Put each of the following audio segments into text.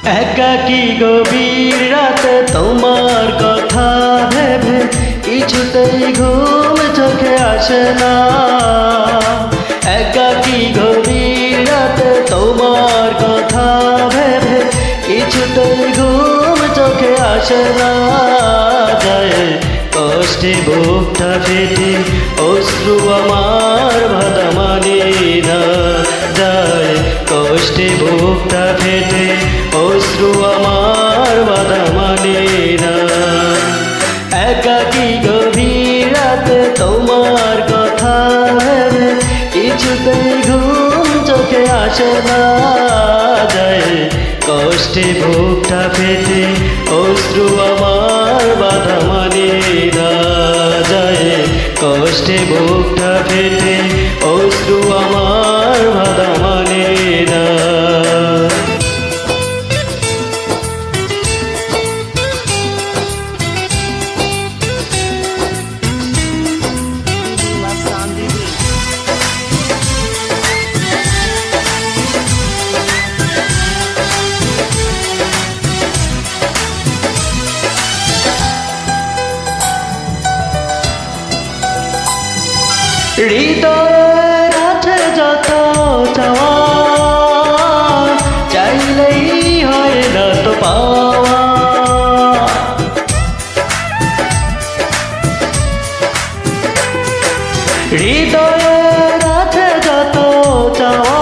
একাকী গভীর রাতে তোমার কথা ভেবে কিছুতেই ঘুম চোখে আসে না। একাকী গভীর রাতে তোমার কথা ভেবে কিছুতেই ঘুম চোখে আসে না। যায় কষ্টে বুকটা ফেটে অশ্রু আমার বাধা মানে না। যায় কষ্টে বুকটা ফেটে অশ্রু আমার বাধা মানে না। একাকী গভীর রাতে তোমার কথা ভেবে কিছুতেই ঘুম চোখে আসে না। যায় কষ্টে বুকটা ফেটে অশ্রু আমার বাধা মানে না। যায় কষ্টে বুকটা ফেটে অশ্রু আমার বাধা মানে না। হৃদয়ের আছে যত চাওয়া, চাইলেই হয় না তো পাওয়া। হৃদয়ের আছে যত চাওয়া,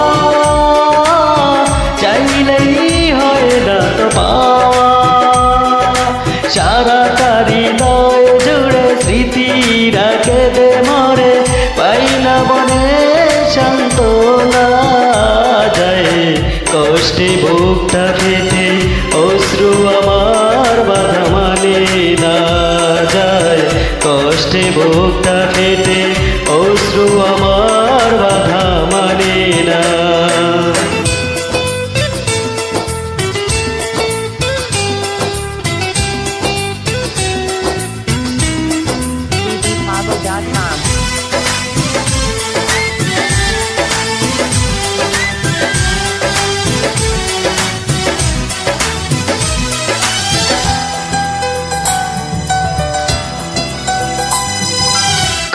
চাইলেই হয় না তো পাওয়া। সারাটা হৃদয় জুড়ে স্মৃতিরা কেঁদে মরে, পাই না বনে সান্ত্বনা। যায় কষ্টে বুকটা ফেটে অশ্রু আমার বাধা মানে না। যায় কষ্টে বুকটা ফেটে অশ্রু আমার বাধা মানে না।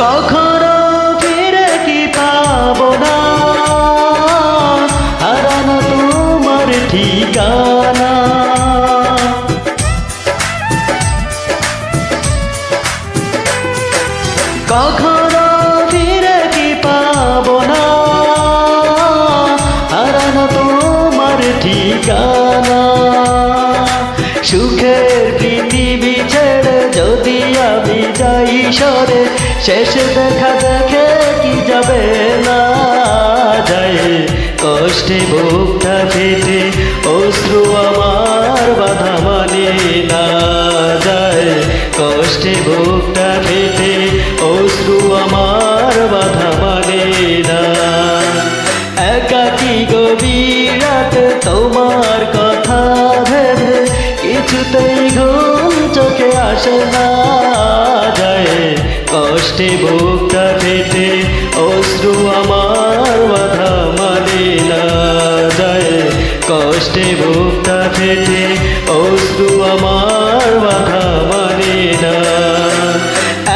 কখনো ফিরে কি পাবো না হারানো তোমার ঠিকানা। কখনো ফিরে কি পাবো না হারানো তোমার ঠিকানা। সুখের পৃথিবী ছেড়ে যদি আমি যাই সরে, শেষ দেখা দেখে কি যাবে না। যায় কষ্টে বুকটা ফেটে অশ্রু আমার বাধা মানে না। যায় কষ্টে বুকটা ফেটে অশ্রু আমার বাধা মানে না। একাকী গভীর রাতে তোমার কথা ভেবে কিছুতেই ঘুম চোখে আসে না। যায় কষ্টে বুকটা ফেটে অশ্রু আমার বাধা মানে না। যায় কষ্টে বুকটা ফেটে অশ্রু আমার বাধা মানে না।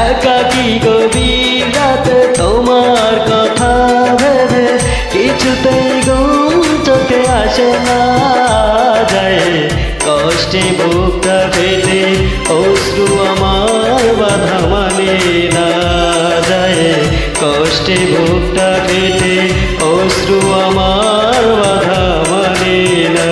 একাকী গভীর রাতে তোমার কথা ভেবে কিছুতেই ঘুম চোখে আসে না। যায় কষ্টে বুকটা ফেটে অশ্রু আমার বাধা মানে না। যায় কষ্টে বুকটা ফেটে অশ্রু আমার বাধা মানে না।